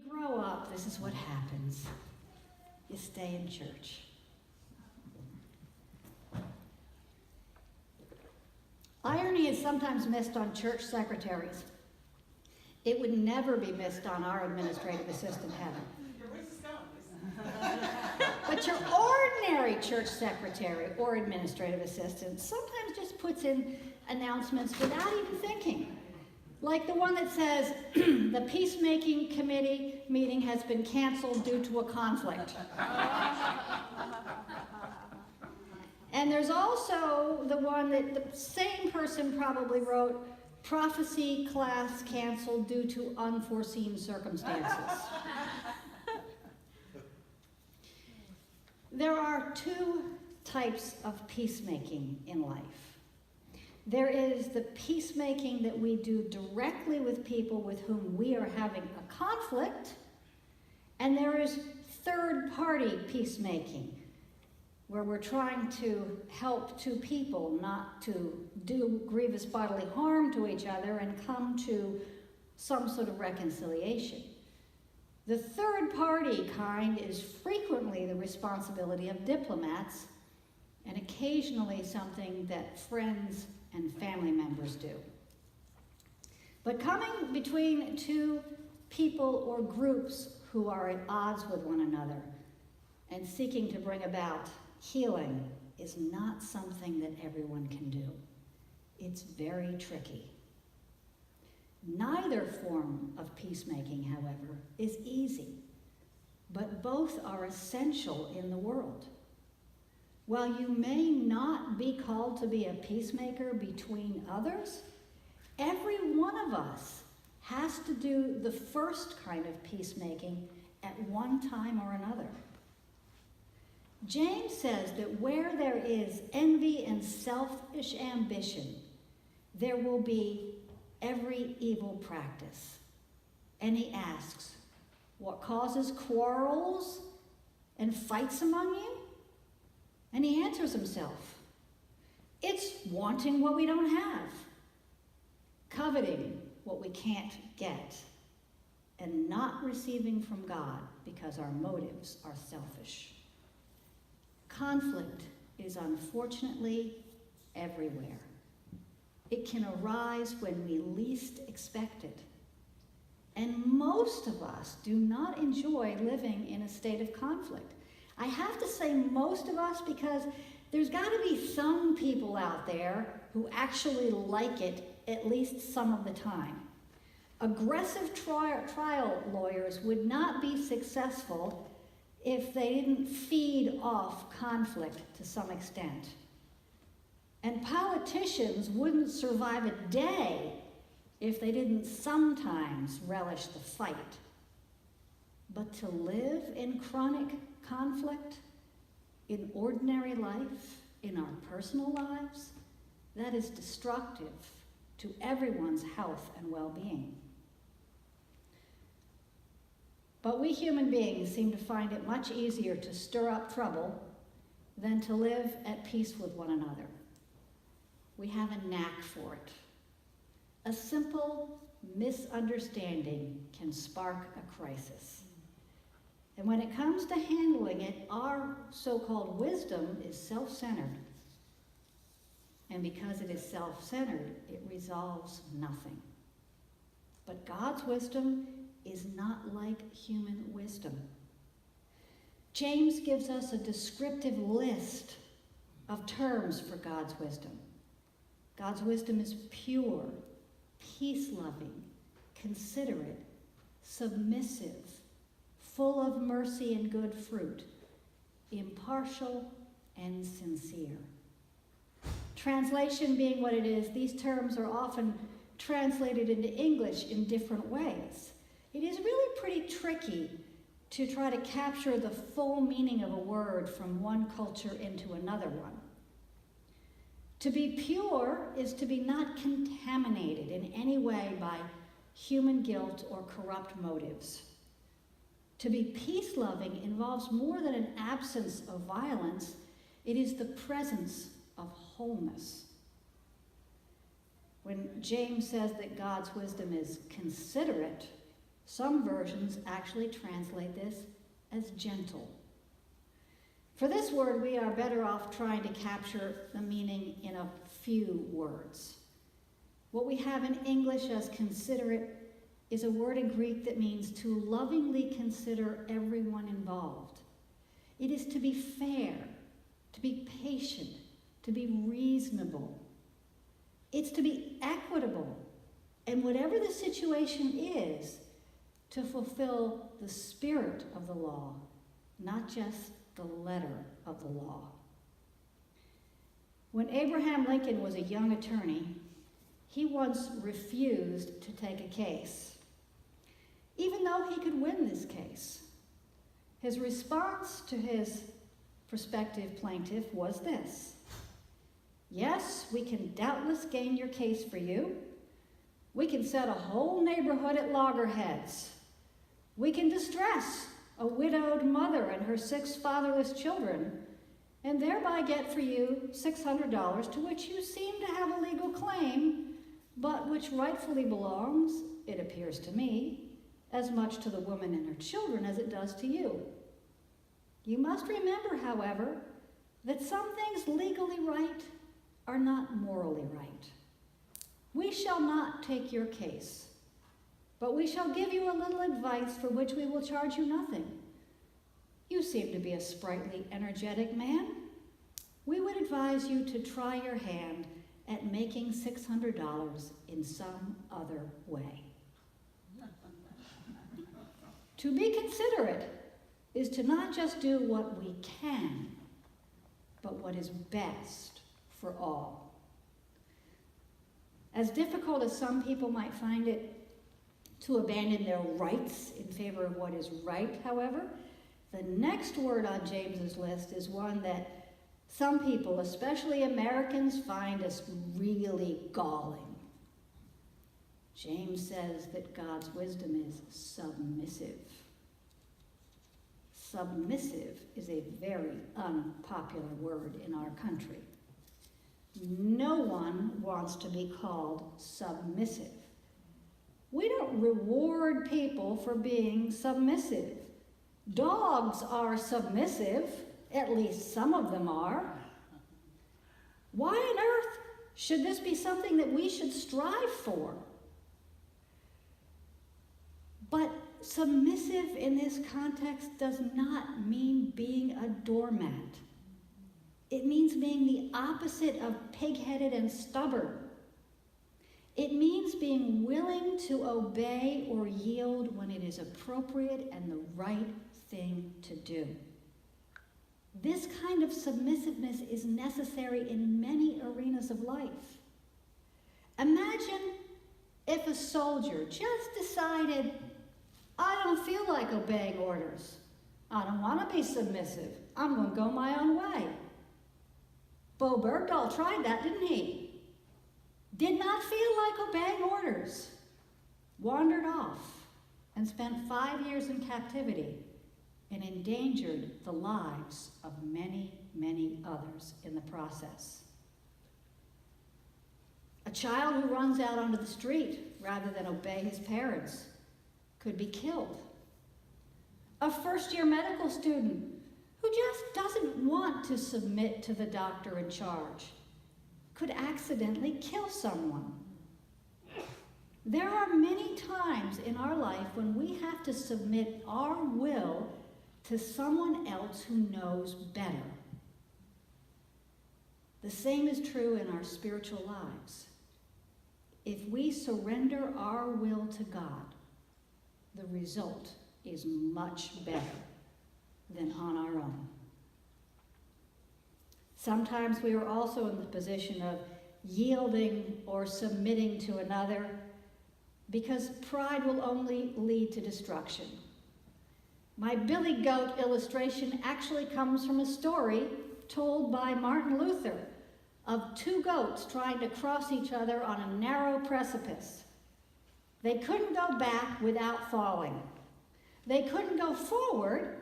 grow up, this is what happens. You stay in church. Irony is sometimes missed on church secretaries. It would never be missed on our administrative assistant, Heather. But your ordinary church secretary or administrative assistant sometimes just puts in announcements without even thinking. Like the one that says, the Peacemaking Committee meeting has been canceled due to a conflict. And there's also the one that the same person probably wrote, prophecy class canceled due to unforeseen circumstances. There are two types of peacemaking in life. There is the peacemaking that we do directly with people with whom we are having a conflict, and there is third-party peacemaking, where we're trying to help two people not to do grievous bodily harm to each other and come to some sort of reconciliation. The third-party kind is frequently the responsibility of diplomats and occasionally something that friends and family members do. But coming between two people or groups who are at odds with one another and seeking to bring about healing is not something that everyone can do. It's very tricky. Neither form of peacemaking, however, is easy, but both are essential in the world. While you may not be called to be a peacemaker between others, every one of us has to do the first kind of peacemaking at one time or another. James says that where there is envy and selfish ambition, there will be every evil practice. And he asks, what causes quarrels and fights among you? And he answers himself, it's wanting what we don't have, coveting what we can't get, and not receiving from God because our motives are selfish. Conflict is unfortunately everywhere. It can arise when we least expect it. And most of us do not enjoy living in a state of conflict. I have to say most of us because there's got to be some people out there who actually like it at least some of the time. Aggressive trial lawyers would not be successful if they didn't feed off conflict to some extent. And politicians wouldn't survive a day if they didn't sometimes relish the fight. But to live in chronic conflict, in ordinary life, in our personal lives, that is destructive to everyone's health and well-being. But we human beings seem to find it much easier to stir up trouble than to live at peace with one another. We have a knack for it. A simple misunderstanding can spark a crisis. And when it comes to handling it, our so-called wisdom is self-centered. And because it is self-centered, it resolves nothing. But God's wisdom is not like human wisdom. James gives us a descriptive list of terms for God's wisdom. God's wisdom is pure, peace-loving, considerate, submissive, full of mercy and good fruit, impartial and sincere. Translation being what it is, these terms are often translated into English in different ways. It is really pretty tricky to try to capture the full meaning of a word from one culture into another one. To be pure is to be not contaminated in any way by human guilt or corrupt motives. To be peace-loving involves more than an absence of violence. It is the presence of wholeness. When James says that God's wisdom is considerate, Some versions actually translate this as gentle. For this word, we are better off trying to capture the meaning in a few words. What we have in English as considerate is a word in Greek that means to lovingly consider everyone involved. It is to be fair, to be patient, to be reasonable. It's to be equitable, and whatever the situation is, to fulfill the spirit of the law, not just the letter of the law. When Abraham Lincoln was a young attorney, he once refused to take a case, even though he could win this case. His response to his prospective plaintiff was this: "Yes, we can doubtless gain your case for you. We can set a whole neighborhood at loggerheads. We can distress a widowed mother and her 6 fatherless children, and thereby get for you $600 to which you seem to have a legal claim, but which rightfully belongs, it appears to me, as much to the woman and her children as it does to you. You must remember, however, that some things legally right are not morally right. We shall not take your case, but we shall give you a little advice for which we will charge you nothing. You seem to be a sprightly, energetic man. We would advise you to try your hand at making $600 in some other way." To be considerate is to not just do what we can, but what is best for all. As difficult as some people might find it to abandon their rights in favor of what is right, however, the next word on James's list is one that some people, especially Americans, find as really galling. James says that God's wisdom is submissive. Submissive is a very unpopular word in our country. No one wants to be called submissive. We don't reward people for being submissive. Dogs are submissive, at least some of them are. Why on earth should this be something that we should strive for? But submissive in this context does not mean being a doormat. It means being the opposite of pig-headed and stubborn. It means being willing to obey or yield when it is appropriate and the right thing to do. This kind of submissiveness is necessary in many arenas of life. Imagine if a soldier just decided, "I don't feel like obeying orders. I don't want to be submissive. I'm going to go my own way." Bo Bergdahl tried that, didn't he? Did not feel like obeying orders. Wandered off and spent 5 years in captivity and endangered the lives of many, many others in the process. A child who runs out onto the street rather than obey his parents could be killed. A first-year medical student who just doesn't want to submit to the doctor in charge could accidentally kill someone. There are many times in our life when we have to submit our will to someone else who knows better. The same is true in our spiritual lives. If we surrender our will to God, the result is much better than on our own. Sometimes we are also in the position of yielding or submitting to another because pride will only lead to destruction. My billy goat illustration actually comes from a story told by Martin Luther of 2 goats trying to cross each other on a narrow precipice. They couldn't go back without falling. They couldn't go forward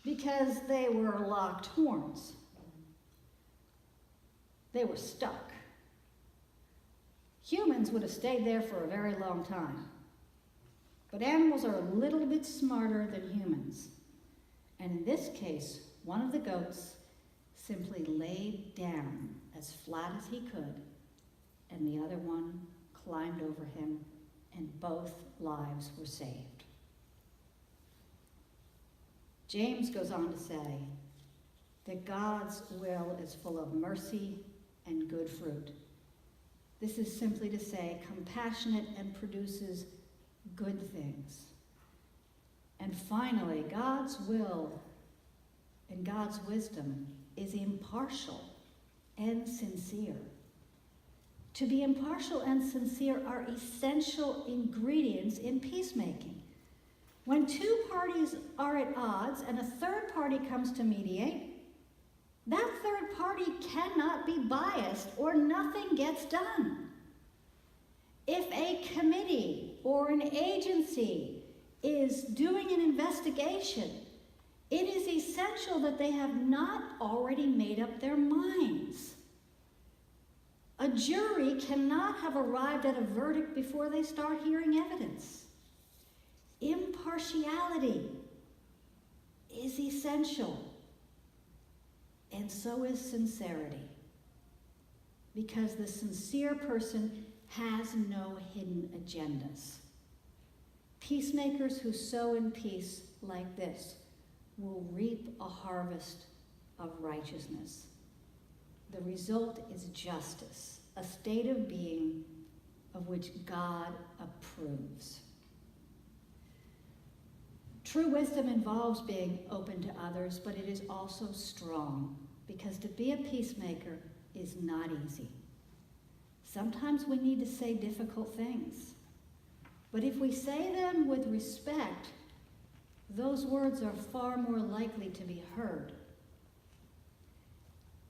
because they were locked horns. They were stuck. Humans would have stayed there for a very long time. But animals are a little bit smarter than humans. And in this case, one of the goats simply laid down as flat as he could, and the other one climbed over him, and both lives were saved. James goes on to say that God's will is full of mercy and good fruit. This is simply to say compassionate and produces good things. And finally, God's will and God's wisdom is impartial and sincere. To be impartial and sincere are essential ingredients in peacemaking. When two parties are at odds and a third party comes to mediate, that third party cannot be biased or nothing gets done. If a committee or an agency is doing an investigation, it is essential that they have not already made up their minds. A jury cannot have arrived at a verdict before they start hearing evidence. Impartiality is essential, and so is sincerity, because the sincere person has no hidden agendas. Peacemakers who sow in peace like this will reap a harvest of righteousness. The result is justice, a state of being of which God approves. True wisdom involves being open to others, but it is also strong, because to be a peacemaker is not easy. Sometimes we need to say difficult things, but if we say them with respect, those words are far more likely to be heard.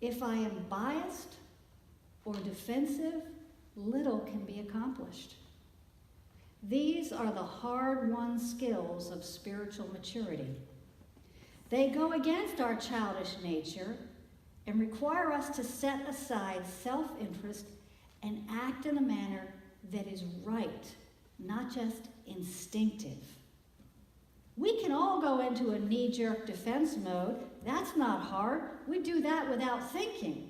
If I am biased or defensive, little can be accomplished. These are the hard-won skills of spiritual maturity. They go against our childish nature and require us to set aside self-interest and act in a manner that is right, not just instinctive. We can all go into a knee-jerk defense mode. That's not hard. We do that without thinking.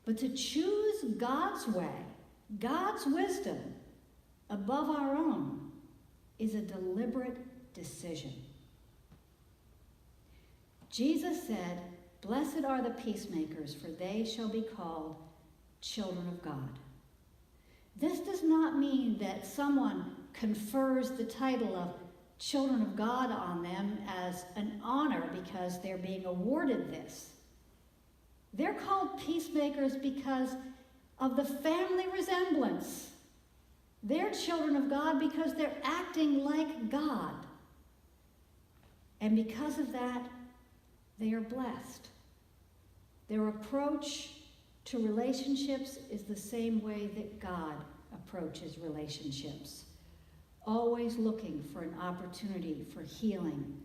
But to choose God's way, God's wisdom, above our own, is a deliberate decision. Jesus said, "Blessed are the peacemakers, for they shall be called children of God." This does not mean that someone confers the title of children of God on them as an honor because they're being awarded this. They're called peacemakers because of the family resemblance. They're children of God because they're acting like God. And because of that, they are blessed. Their approach to relationships is the same way that God approaches relationships, always looking for an opportunity for healing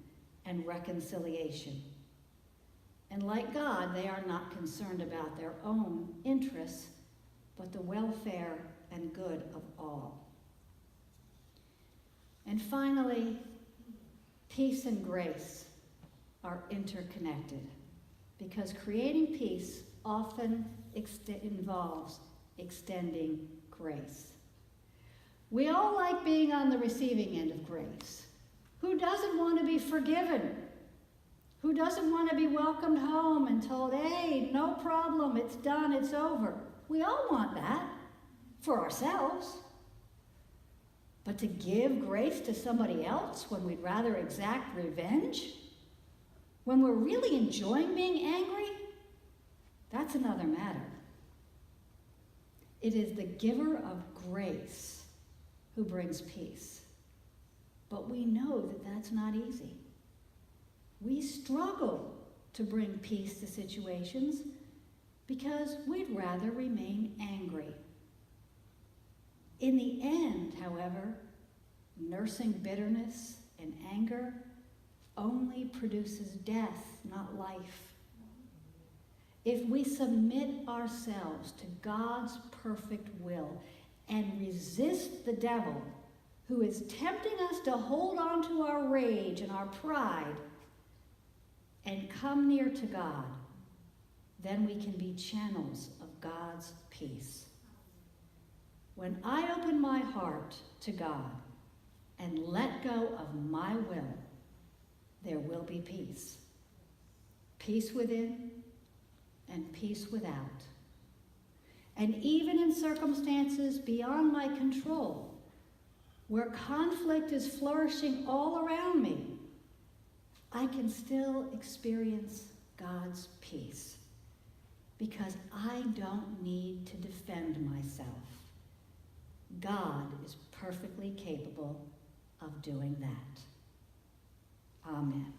and reconciliation. And like God, they are not concerned about their own interests, but the welfare and good of all. And finally, peace and grace are interconnected, because creating peace often involves extending grace. We all like being on the receiving end of grace. Who doesn't want to be forgiven? Who doesn't want to be welcomed home and told, "Hey, no problem, it's done, it's over"? We all want that for ourselves. But to give grace to somebody else when we'd rather exact revenge, when we're really enjoying being angry, that's another matter. It is the giver of grace who brings peace. But we know that that's not easy. We struggle to bring peace to situations because we'd rather remain angry. In the end, however, nursing bitterness and anger only produces death, not life. If we submit ourselves to God's perfect will and resist the devil, who is tempting us to hold on to our rage and our pride and come near to God, then we can be channels of God's peace. When I open my heart to God and let go of my will, there will be peace. Peace within and peace without. And even in circumstances beyond my control, where conflict is flourishing all around me, I can still experience God's peace because I don't need to defend myself. God is perfectly capable of doing that. Amen.